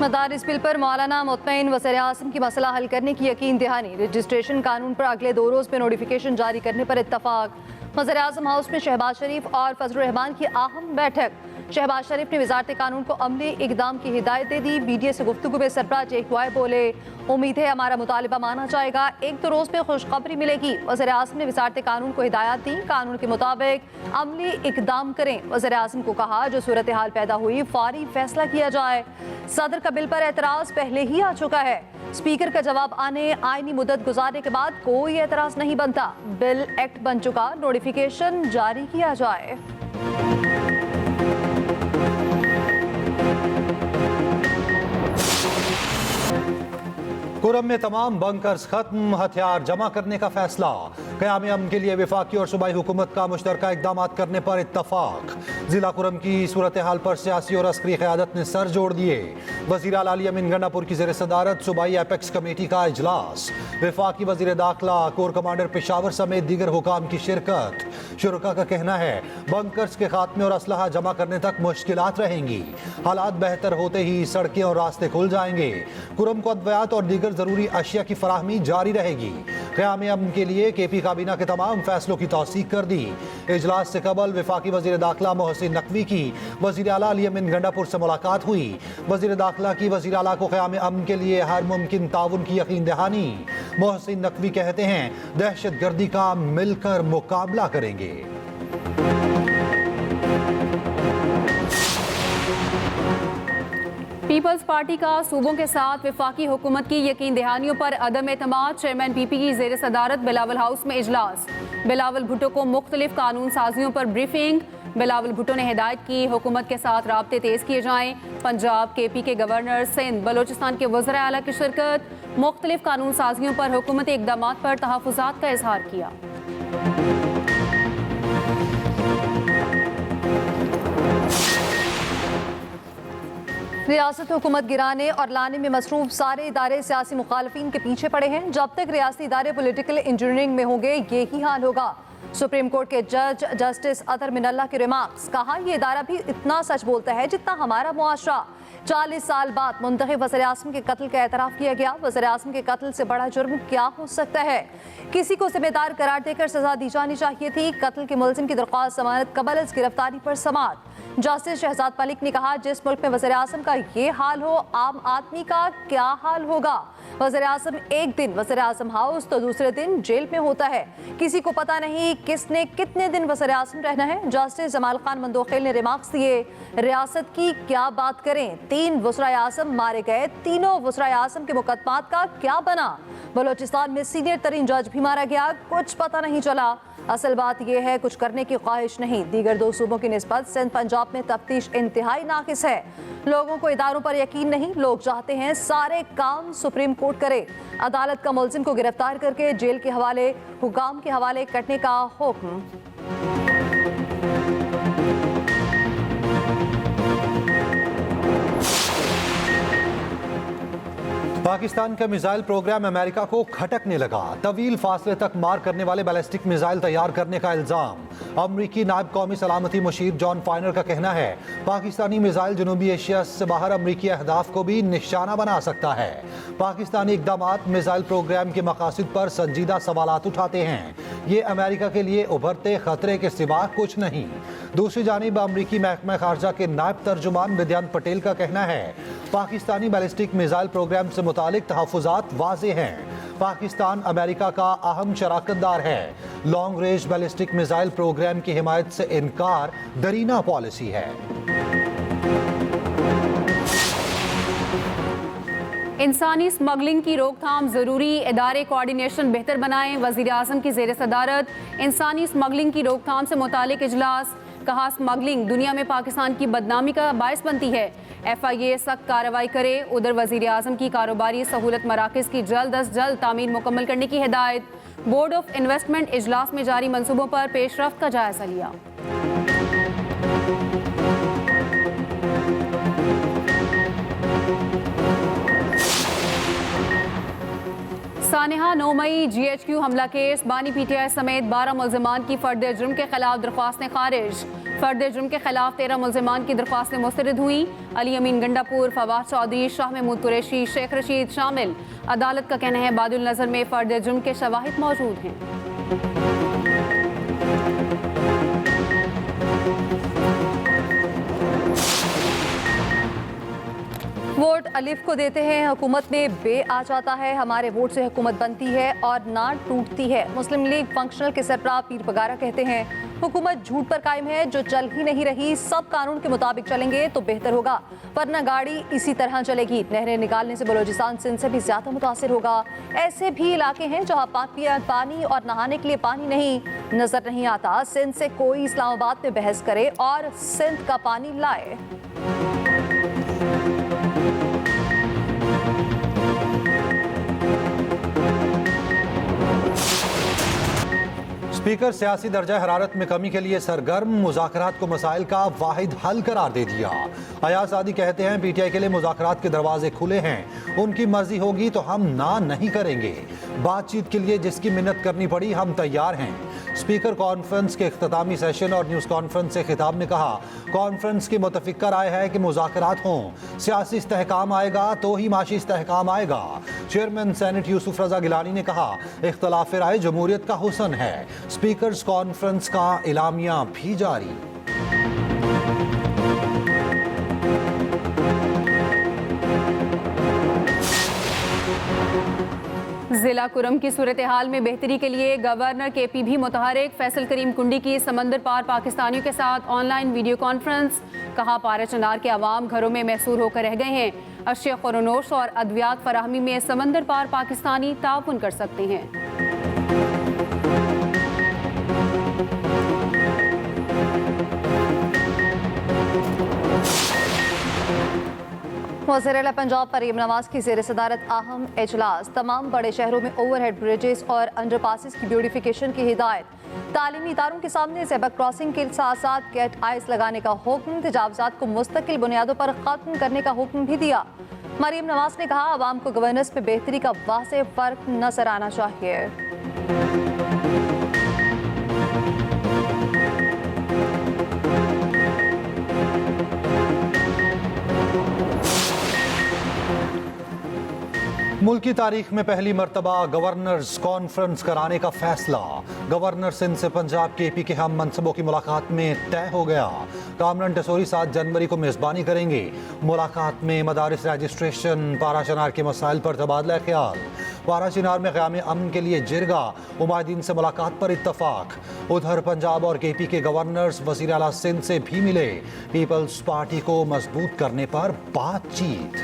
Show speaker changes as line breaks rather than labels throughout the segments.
मदारिस bill पर मौलाना मुतमईन वज़ीर आज़म की मसला हल करने की यकीन दहानी। रजिस्ट्रेशन कानून पर अगले 2 रोज़ में नोटिफिकेशन जारी करने पर इत्तफाक। वज़ीर आज़म हाउस में शहबाज शरीफ और फजलुर रहमान की अहम बैठक। शहबाज शरीफ ने वजारत कानून को अमली इकदाम की हिदायत दे दी। BDA से गुफ्तगू में सरबराह जेकुआई बोले, उम्मीद है हमारा मुतालिबा माना जाएगा, 1-2 रोज़ में खुशखबरी मिलेगी। वज़ीर आज़म ने वजारत कानून को हिदायत दी, कानून के मुताबिक अमली इकदाम करें। वज़ीर आज़म को कहा, जो सूरत हाल पैदा हुई फौरी फैसला किया जाए। सदर का बिल पर एतराज़ पहले ही आ चुका है। स्पीकर का जवाब आने आईनी मुद्दत गुजारने के बाद कोई एतराज़ नहीं बनता। बिल एक्ट बन चुका, नोटिफिकेशन जारी किया जाए।
कुरम में तमाम बंकर्स खत्म, हथियार जमा करने का फैसला। क़याम अमन के लिए वफाकी और सूबाई हुकूमत का मुश्तरका इक़दाम करने पर इत्तफाक। जिला कुरम की सूरत हाल पर सियासी और अस्करी क़यादत ने सर जोड़ दिए। वज़ीर आला अली अमीन गंडापुर की ज़ेर सदारत सूबाई एपेक्स कमेटी का इजलास। वफाकी वज़ीर दाखिला, कोर कमांडर पेशावर समेत दीगर हुकाम की शिरकत। शुरका का कहना है, बंकर्स के खात्मे और असलहा जमा करने तक मुश्किलात रहेंगी। हालात बेहतर होते ही सड़कें और रास्ते खुल जाएंगे। कुरम को अद्वियात और दीगर जरूरी अशिया की फराहमी जारी रहेगी। क़याम अमन के लिए KP काबीना के तमाम फैसलों की तौसीक कर दी। इजलास से कबल वफाकी वज़ीर दाखिला मोहसिन नकवी की वज़ीर आला अली अमीन गंडापुर से मुलाकात हुई। वज़ीर दाखिला की वज़ीर आला को क़याम अमन के लिए हर मुमकिन ताउन की यकीन दहानी। मोहसिन नकवी कहते हैं, दहशत गर्दी का मिलकर मुकाबला करेंगे।
पीपल्स पार्टी का सूबों के साथ वफाकी हुकूमत की यकीन दहानियों पर अदम एतमाद। चेयरमैन PP की ज़ेर सदारत बिलावल हाउस में इजलास। बिलावल भुट्टो को मुख्तलिफ कानून साजियों पर ब्रीफिंग। बिलावल भुट्टो ने हिदायत की, हुकूमत के साथ राब्ते तेज़ किए जाएँ। पंजाब, KP के गवर्नर, सिंध, बलोचिस्तान के वज़ीर आला की शिरकत। मुख्तलिफ कानून साजियों पर हुकूमती इक़दामात पर तहफ़्फ़ुज़ात का इजहार किया।
रियासत हुकूमत गिराने और लाने में मसरूफ सारे इदारे सियासी मुखालफिन के पीछे पड़े हैं। जब तक रियासती इदारे पॉलिटिकल इंजीनियरिंग में होंगे, यही हाल होगा। सुप्रीम कोर्ट के जज जस्टिस अतर मिनल्ला के रिमार्क्स। कहा, यह इदारा भी इतना सच बोलता है जितना हमारा मुआशरा। 40 साल बाद मुंतखब वज़ीर आज़म के कत्ल का एतराफ़ किया गया। वज़ीर आज़म के कत्ल से बड़ा जुर्म क्या हो सकता है? किसी को जिम्मेदार करार देकर सजा दी जानी चाहिए थी। कत्ल के मुलजिम की दरख्वास्त जमानत कबल अज़ गिरफ्तारी पर समाअत। जस्टिस शहजाद मलिक ने कहा, जिस मुल्क में वज़ीर आज़म का ये हाल हो, आम आदमी का क्या हाल होगा? वज़ीर आज़म एक दिन वज़ीर आज़म हाउस तो दूसरे दिन जेल में होता है। किसी को पता नहीं किसने कितने दिन वज़ीर आज़म रहना है। जस्टिस जमाल खान मंदोखेल ने रिमार्क्स दिए, रियासत की क्या बात करें, 3 वज़ीर आज़म मारे गए, तीनों वज़ीर आज़म के मुकदमात का क्या बना? बलोचिस्तान में सीनियर तरीन जज भी मारा गया, कुछ पता नहीं चला। असल बात यह है, कुछ करने की ख्वाहिश नहीं। दीगर 2 सूबों की निस्बत सिंध पंजाब में तफ्तीश इंतहाई नाकिस है। लोगों को इदारों पर यकीन नहीं। लोग चाहते हैं सारे काम सुप्रीम कोर्ट करे। अदालत का मुलजिम को गिरफ्तार करके जेल के हवाले, हुकाम के हवाले करने का हुक्म।
पाकिस्तान का मिसाइल प्रोग्राम अमेरिका को खटकने लगा। तवील फासले तक मार करने वाले बैलिस्टिक मिसाइल तैयार करने का इल्जाम। अमरीकी नायब कौमी सलामती मुशीर जॉन फाइनर का कहना है, पाकिस्तानी मिसाइल जनूबी एशिया से बाहर अमरीकी अहदाफ को भी निशाना बना सकता है। पाकिस्तानी इक़दामात मिसाइल प्रोग्राम के मकासद पर संजीदा सवालात उठाते हैं। ये अमेरिका के लिए उभरते खतरे के सिवा कुछ नहीं। दूसरी जानिब अमरीकी महकमा खारजा के नायब तर्जुमान विद्यांत पटेल का कहना है, पाकिस्तानी बैलिस्टिक मिसाइल प्रोग्राम से मुतालिक तहफ़्फ़ुज़ात वाज़ेह हैं। पाकिस्तान अमेरिका का अहम शराकतदार है। Long range ballistic missile programme की हिमायत से इनकार दरीना पॉलिसी है।
इंसानी स्मगलिंग की रोकथाम जरूरी, इदारे कोऑर्डिनेशन बेहतर बनाएं। वज़ीर आज़म की ज़ेर सदारत इंसानी स्मगलिंग की रोकथाम से मुतालिक इजलास। कहा, स्मगलिंग दुनिया में पाकिस्तान की बदनामी का बायस बनती है। FIA सख्त कार्रवाई करे। उधर वज़ीर आज़म की कारोबारी सहूलत मराकज़ की जल्द अज जल्द तामीर मुकम्मल करने की हिदायत। बोर्ड ऑफ इन्वेस्टमेंट इजलास में जारी मनसूबों पर पेशरफ्त का जायजा लिया। सानिहा 9 मई GHQ हमला केस बानी PTI समेत 12 मुल्जिमान की फर्द जुर्म के खिलाफ दरख्वास्तें खारिज। फर्द जुर्म के खिलाफ 13 मुल्जिमान की दरख्वास्तें मुस्तरद हुई। अली अमीन गंडापुर, फवाद चौधरी, शाह महमूद कुरैशी, शेख रशीद शामिल। अदालत का कहना है बादुल नजर में फर्द जुर्म के शवाहिद मौजूद हैं।
वोट अलिफ को देते हैं, हुकूमत में बे आ जाता है। हमारे वोट से हुकूमत बनती है और ना टूटती है। मुस्लिम लीग फंक्शनल के सरबराह पीर पगारा कहते हैं हुकूमत झूठ पर कायम है, जो चल ही नहीं रही। सब कानून के मुताबिक चलेंगे तो बेहतर होगा, वरना गाड़ी इसी तरह चलेगी। नहरें निकालने से बलोचिस्तान सिंध से भी ज्यादा मुतासिर होगा। ऐसे भी इलाके हैं जहाँ पानी और नहाने के लिए पानी नहीं नजर नहीं आता। सिंध से कोई इस्लामाबाद में बहस करे और सिंध का पानी लाए।
स्पीकर सियासी दर्जा हरारत में कमी के लिए सरगर्म, मुज़ाकरात को मसाइल का वाहिद हल करार दे दिया। अयाज आदी कहते हैं PTI के लिए मुज़ाकरात के दरवाजे खुले हैं, उनकी मर्जी होगी तो हम ना नहीं करेंगे। बातचीत के लिए जिसकी मिन्नत करनी पड़ी हम तैयार हैं। स्पीकर कॉन्फ्रेंस के इख्तितामी सेशन और न्यूज़ कॉन्फ्रेंस से खिताब में कहा कॉन्फ्रेंस की मुतफिक्का राय है कि मुज़ाकरात हों, सियासी इस्तेहकाम आएगा तो ही माशी इस्तेहकाम आएगा। चेयरमैन सेनेट यूसुफ रजा गिलानी ने कहा इख्तलाफ राय जमहूरियत का हुसन है। स्पीकर्स कॉन्फ्रेंस का इलामिया भी जारी।
जिला कुरम की सूरत हाल में बेहतरी के लिए गवर्नर KP भी मुतहरिक। फैसल करीम कुंडी की समंदर पार पाकिस्तानियों के साथ ऑनलाइन वीडियो कॉन्फ्रेंस। कहा पारा चनार के अवाम घरों में महसूर होकर रह गए हैं। अशिया खुरनोश और अद्वियात फराहमी में समंदर पार पाकिस्तानी ताउन कर सकते हैं।
वज़ीर-ए-आला पंजाब मरीम नवाज की ज़ेर सदारत अहम इजलास। तमाम बड़े शहरों में ओवरहेड ब्रिजेस और अंडरपासेस की ब्यूटिफिकेशन की हिदायत। तालीमी इदारों के सामने ज़ेबरा क्रॉसिंग के साथ साथ गेट आइस लगाने का हुक्म। तजावुज़ात को मुस्तकिल बुनियादों पर ख़त्म करने का हुक्म भी दिया। मरीम नवाज ने कहा आवाम को गवर्नेंस में बेहतरी का वाज़ेह फ़र्क नजर आना चाहिए।
मुल्क की तारीख में पहली मरतबा गवर्नर्स कॉन्फ्रेंस कराने का फैसला। गवर्नर सिंध से पंजाब KP के हम मनसबों की मुलाकात में तय हो गया। कामरान टसोरी 7 जनवरी को मेज़बानी करेंगे। मुलाकात में मदारिस रजिस्ट्रेशन, पारा चनार के मसाइल पर तबादला ख्याल। पारा चनार में क़याम अमन के लिए जिरगा, उमायदीन से मुलाकात पर इत्तफाक। उधर पंजाब और KP के गवर्नर्स वज़ीर आला सिंध से भी मिले। पीपल्स पार्टी को मजबूत करने पर बातचीत।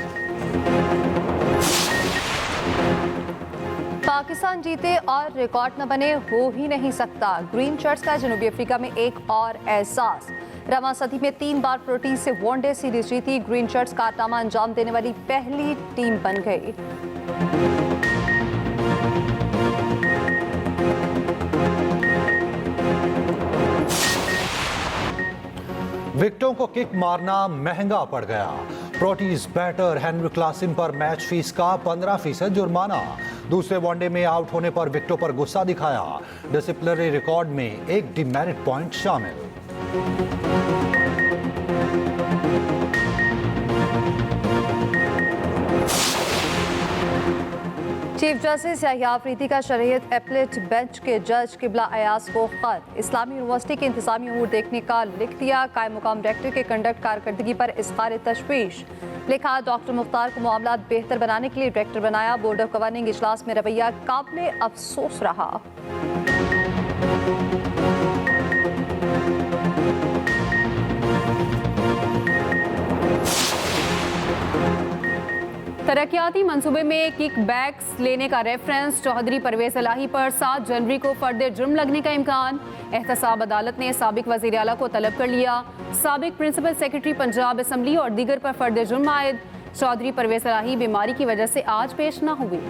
पाकिस्तान जीते और रिकॉर्ड न बने हो ही नहीं सकता। ग्रीन शर्ट्स का जनूबी अफ्रीका में एक और एहसास। रवां सदी में 3 बार प्रोटीज से वनडे सीरीज जीती ग्रीन शर्ट्स कारनामा अंजाम देने वाली पहली टीम बन गई।
विकेटों को किक मारना महंगा पड़ गया। प्रोटीज बैटर हेनरी क्लासन पर मैच फीस का 15% जुर्माना। दूसरे वनडे में आउट होने पर विकेटों पर गुस्सा दिखाया। डिसिप्लिनरी रिकॉर्ड में एक डिमेरिट पॉइंट शामिल।
चीफ जस्टिस याहिया अफरीदी का शरीयत एपलेट बेंच के जज किबला अयाज को खत। इस्लामी यूनिवर्सिटी के इंतजामी अमूर देखने का लिख दिया। कायम मुकाम डायरेक्टर के कंडक्ट कारकर्दगी पर इज़हार तशवीश। लिखा डॉक्टर मुख्तार को मामलात बेहतर बनाने के लिए डायरेक्टर बनाया। बोर्ड ऑफ गवर्निंग इजलास में रवैया काबिले अफसोस रहा।
तरक्याती मंसूबे में किक बैक्स लेने का रेफरेंस। चौधरी परवेज इलाही पर 7 जनवरी को फर्द जुर्म लगने का इम्कान। एहतसाब अदालत ने साबिक वज़ीर आला को तलब कर लिया। साबिक प्रिंसिपल सेक्रेटरी पंजाब असम्बली और दीगर पर फर्द जुर्म आयद। चौधरी परवेज इलाही बीमारी की वजह से आज पेश न हुई।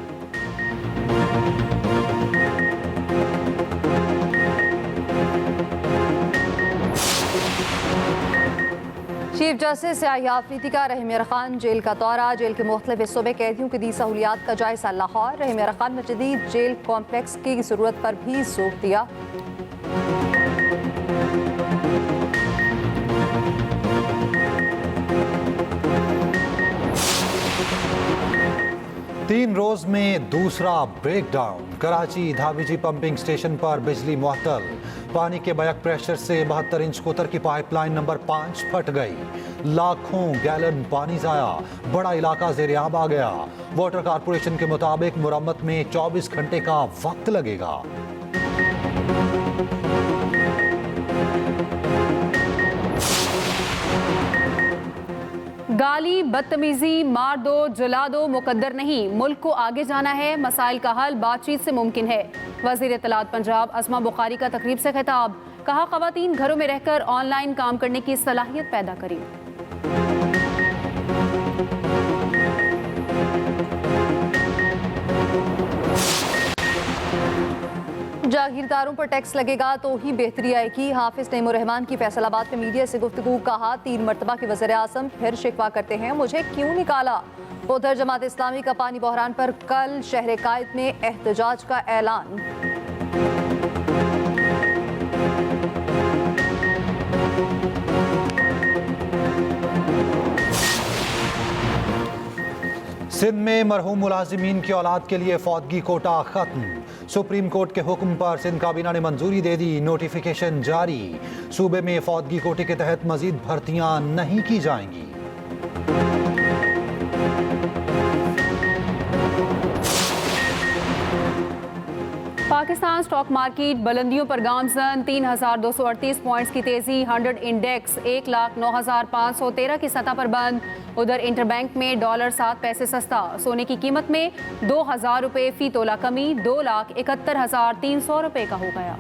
चीफ जस्टिस सियाही आफरीदी का रहीम खान जेल का दौरा, जेल के मुख्तलिफ हिस्सों में कैदियों की दी सहूलियात का जायजा लाहौर। रहीम खान ने जदीद जेल कॉम्प्लेक्स की जरूरत पर भी जोर दिया।
तीन रोज में दूसरा ब्रेकडाउन, कराची धाबीजी पंपिंग स्टेशन पर बिजली मुअत्तल। पानी के बैक प्रेशर से 72 इंच कोतर की पाइपलाइन नंबर 5 फट गई। लाखों गैलन पानी जाया, बड़ा इलाका ज़ेर-ए-आब आ गया। वाटर कारपोरेशन के मुताबिक मुरम्मत में 24 घंटे का वक्त लगेगा।
गाली, बदतमीजी, मार दो, जला दो मुकद्दर नहीं, मुल्क को आगे जाना है। मसाइल का हल बातचीत से मुमकिन है। वज़ीर इत्तलात पंजाब अस्मा बुखारी का तकरीब से खिताब, कहा ख़वातीन घरों में रहकर ऑनलाइन काम करने की सलाहियत पैदा करें।
जागीरदारों पर टैक्स लगेगा तो ही बेहतरी आएगी। हाफिज नईमुर रहमान की फैसलाबाद में मीडिया से गुफ्तगू, कहा 3 मरतबा के वज़ीर आज़म फिर शिकवा करते हैं, मुझे क्यों निकाला। उधर जमात इस्लामी का पानी बहरान पर कल शहर कायद में एहतजाज का ऐलान।
सिंध में मरहूम मुलाजिमीन की औलाद के लिए फौतगी कोटा खत्म। सुप्रीम कोर्ट के हुक्म पर सिंध काबीना ने मंजूरी दे दी, नोटिफिकेशन जारी। सूबे में फौतगी कोटे के तहत मजीद भर्तियां नहीं की जाएंगी।
पाकिस्तान स्टॉक मार्केट बुलंदियों पर गामजन, 3,238 पॉइंट्स की तेजी। 100 इंडेक्स 1,09,513 की सतह पर बंद। उधर इंटरबैंक में डॉलर 7 पैसे सस्ता। सोने की कीमत में 2,000 रुपये फी तोला कमी, 2,71,300 रुपये का हो गया।